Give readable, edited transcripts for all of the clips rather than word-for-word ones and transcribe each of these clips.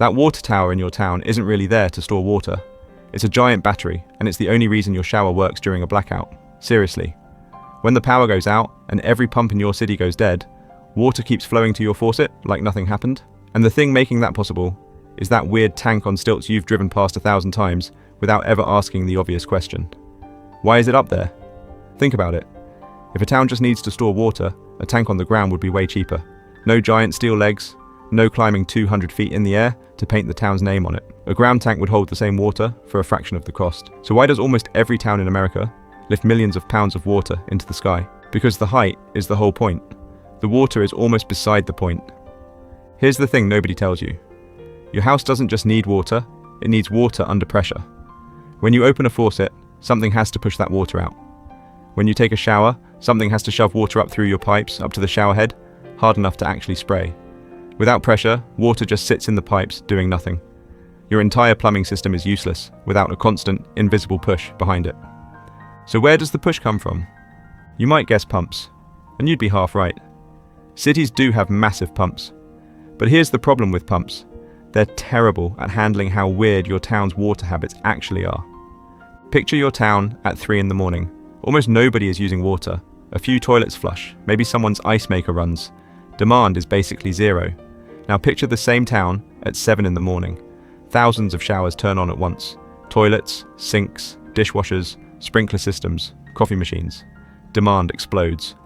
That water tower in your town isn't really there to store water. It's a giant battery, and it's the only reason your shower works during a blackout. Seriously. When the power goes out and every pump in your city goes dead, water keeps flowing to your faucet like nothing happened. And the thing making that possible is that weird tank on stilts you've driven past 1,000 times without ever asking the obvious question. Why is it up there? Think about it. If a town just needs to store water, a tank on the ground would be way cheaper. No giant steel legs, no climbing 200 feet in the air to paint the town's name on it. A ground tank would hold the same water for a fraction of the cost. So why does almost every town in America lift millions of pounds of water into the sky? Because the height is the whole point. The water is almost beside the point. Here's the thing nobody tells you. Your house doesn't just need water, it needs water under pressure. When you open a faucet, something has to push that water out. When you take a shower, something has to shove water up through your pipes up to the shower head, hard enough to actually spray. Without pressure, water just sits in the pipes doing nothing. Your entire plumbing system is useless without a constant, invisible push behind it. So where does the push come from? You might guess pumps, and you'd be half right. Cities do have massive pumps. But here's the problem with pumps. They're terrible at handling how weird your town's water habits actually are. Picture your town at 3 in the morning. Almost nobody is using water. A few toilets flush, maybe someone's ice maker runs. Demand is basically zero. Now picture the same town at 7 in the morning. Thousands of showers turn on at once. Toilets, sinks, dishwashers, sprinkler systems, coffee machines. Demand explodes.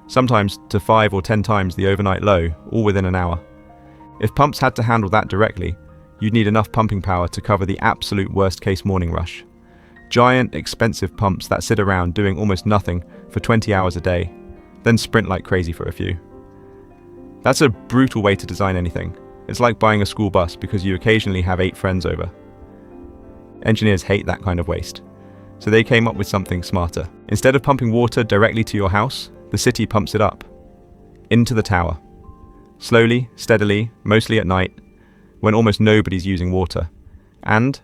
Sometimes to 5 or 10 times the overnight low, all within an hour. If pumps had to handle that directly, you'd need enough pumping power to cover the absolute worst-case morning rush. Giant, expensive pumps that sit around doing almost nothing for 20 hours a day, then sprint like crazy for a few. That's a brutal way to design anything. It's like buying a school bus because you occasionally have 8 friends over. Engineers hate that kind of waste, so they came up with something smarter. Instead of pumping water directly to your house, the city pumps it up, into the tower. Slowly, steadily, mostly at night, when almost nobody's using water. And,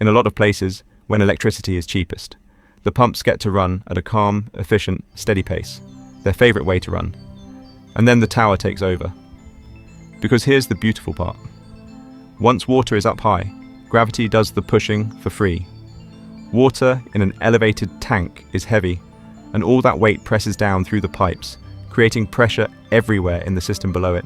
in a lot of places, when electricity is cheapest. The pumps get to run at a calm, efficient, steady pace, their favourite way to run. And then the tower takes over. Because here's the beautiful part. Once water is up high, gravity does the pushing for free. Water in an elevated tank is heavy, and all that weight presses down through the pipes, creating pressure everywhere in the system below it.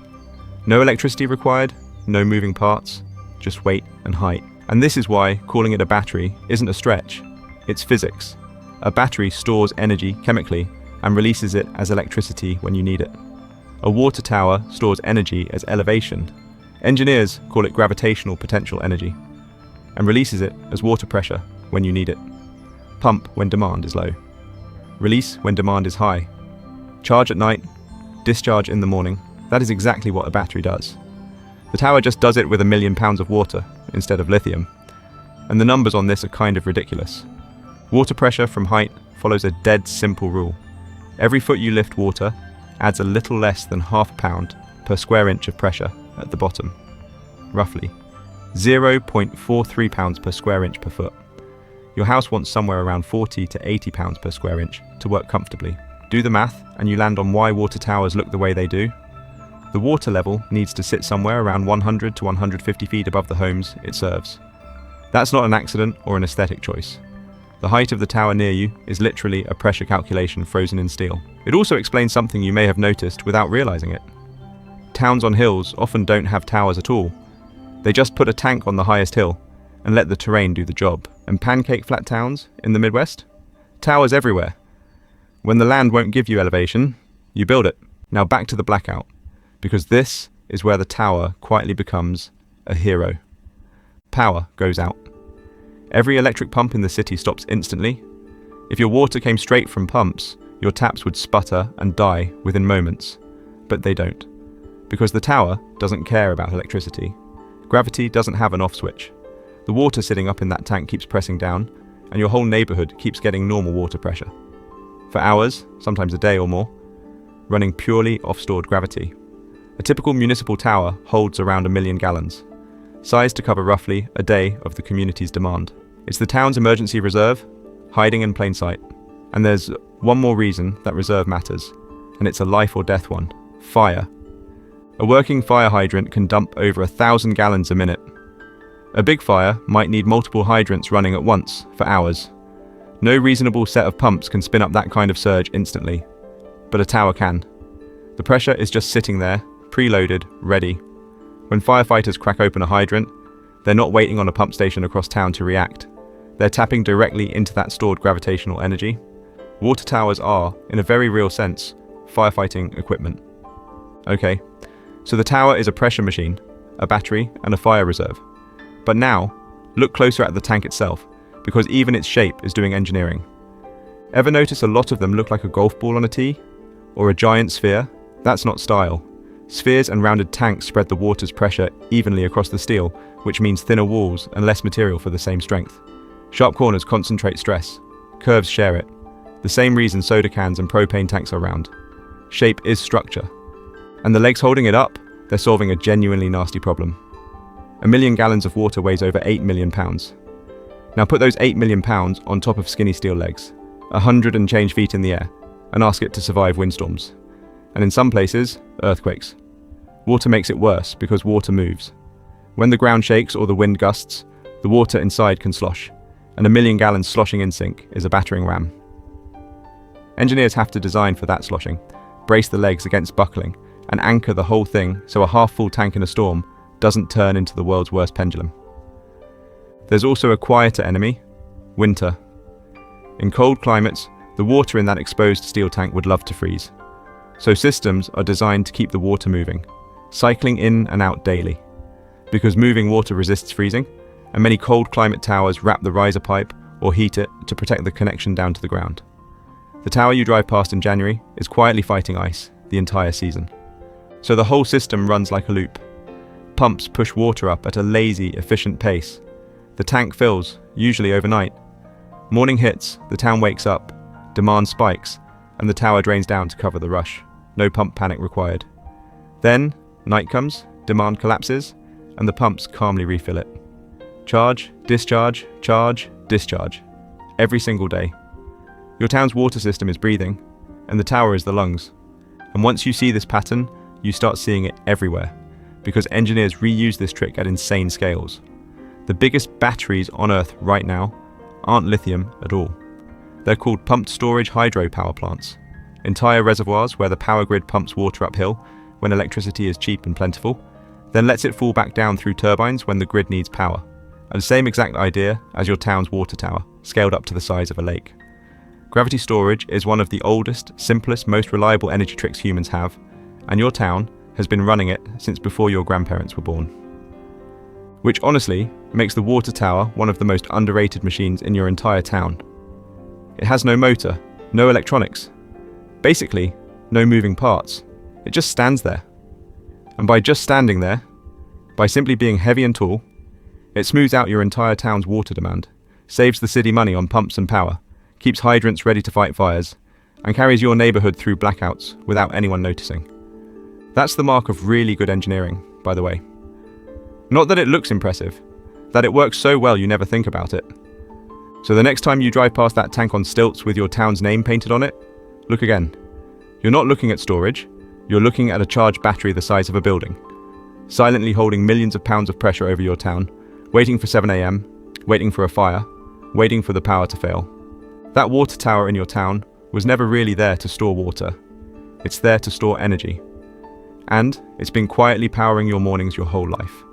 No electricity required, no moving parts, just weight and height. And this is why calling it a battery isn't a stretch. It's physics. A battery stores energy chemically and releases it as electricity when you need it. A water tower stores energy as elevation. Engineers call it gravitational potential energy, and releases it as water pressure when you need it. Pump when demand is low. Release when demand is high. Charge at night, discharge in the morning. That is exactly what a battery does. The tower just does it with 1 million pounds of water instead of lithium. And the numbers on this are kind of ridiculous. Water pressure from height follows a dead simple rule. Every foot you lift water adds a little less than ½ pound per square inch of pressure at the bottom. Roughly 0.43 pounds per square inch per foot. Your house wants somewhere around 40 to 80 pounds per square inch to work comfortably. Do the math and you land on why water towers look the way they do. The water level needs to sit somewhere around 100 to 150 feet above the homes it serves. That's not an accident or an aesthetic choice. The height of the tower near you is literally a pressure calculation frozen in steel. It also explains something you may have noticed without realizing it. Towns on hills often don't have towers at all. They just put a tank on the highest hill and let the terrain do the job. And pancake flat towns in the Midwest? Towers everywhere. When the land won't give you elevation, you build it. Now back to the blackout, because this is where the tower quietly becomes a hero. Power goes out. Every electric pump in the city stops instantly. If your water came straight from pumps, your taps would sputter and die within moments. But they don't. Because the tower doesn't care about electricity. Gravity doesn't have an off switch. The water sitting up in that tank keeps pressing down, and your whole neighbourhood keeps getting normal water pressure. For hours, sometimes a day or more, running purely off stored gravity. A typical municipal tower holds around 1 million gallons, sized to cover roughly a day of the community's demand. It's the town's emergency reserve, hiding in plain sight. And there's one more reason that reserve matters, and it's a life or death one: fire. A working fire hydrant can dump over 1,000 gallons a minute, A big fire might need multiple hydrants running at once for hours. No reasonable set of pumps can spin up that kind of surge instantly, but a tower can. The pressure is just sitting there, preloaded, ready. When firefighters crack open a hydrant, they're not waiting on a pump station across town to react. They're tapping directly into that stored gravitational energy. Water towers are, in a very real sense, firefighting equipment. Okay, so the tower is a pressure machine, a battery, and a fire reserve. But now, look closer at the tank itself, because even its shape is doing engineering. Ever notice a lot of them look like a golf ball on a tee? Or a giant sphere? That's not style. Spheres and rounded tanks spread the water's pressure evenly across the steel, which means thinner walls and less material for the same strength. Sharp corners concentrate stress. Curves share it. The same reason soda cans and propane tanks are round. Shape is structure. And the legs holding it up, they're solving a genuinely nasty problem. 1 million gallons of water weighs over 8 million pounds. Now put those 8 million pounds on top of skinny steel legs, 100 and change feet in the air, and ask it to survive windstorms. And in some places, earthquakes. Water makes it worse because water moves. When the ground shakes or the wind gusts, the water inside can slosh, and 1 million gallons sloshing in sync is a battering ram. Engineers have to design for that sloshing, brace the legs against buckling, and anchor the whole thing so a half-full tank in a storm doesn't turn into the world's worst pendulum. There's also a quieter enemy, winter. In cold climates, the water in that exposed steel tank would love to freeze. So systems are designed to keep the water moving, cycling in and out daily. Because moving water resists freezing, and many cold climate towers wrap the riser pipe or heat it to protect the connection down to the ground. The tower you drive past in January is quietly fighting ice the entire season. So the whole system runs like a loop. Pumps push water up at a lazy, efficient pace. The tank fills, usually overnight. Morning hits, the town wakes up, demand spikes, and the tower drains down to cover the rush. No pump panic required. Then, night comes, demand collapses, and the pumps calmly refill it. Charge, discharge, discharge. Every single day. Your town's water system is breathing, and the tower is the lungs. And once you see this pattern, you start seeing it everywhere, because engineers reuse this trick at insane scales. The biggest batteries on Earth right now aren't lithium at all. They're called pumped storage hydropower plants, entire reservoirs where the power grid pumps water uphill when electricity is cheap and plentiful, then lets it fall back down through turbines when the grid needs power. And the same exact idea as your town's water tower, scaled up to the size of a lake. Gravity storage is one of the oldest, simplest, most reliable energy tricks humans have, and your town has been running it since before your grandparents were born. Which honestly makes the water tower one of the most underrated machines in your entire town. It has no motor, no electronics, basically no moving parts. It just stands there. And by just standing there, by simply being heavy and tall, it smooths out your entire town's water demand, saves the city money on pumps and power, keeps hydrants ready to fight fires, and carries your neighborhood through blackouts without anyone noticing. That's the mark of really good engineering, by the way. Not that it looks impressive, that it works so well you never think about it. So the next time you drive past that tank on stilts with your town's name painted on it, look again. You're not looking at storage, you're looking at a charged battery the size of a building, silently holding millions of pounds of pressure over your town, waiting for 7 AM, waiting for a fire, waiting for the power to fail. That water tower in your town was never really there to store water. It's there to store energy. And it's been quietly powering your mornings your whole life.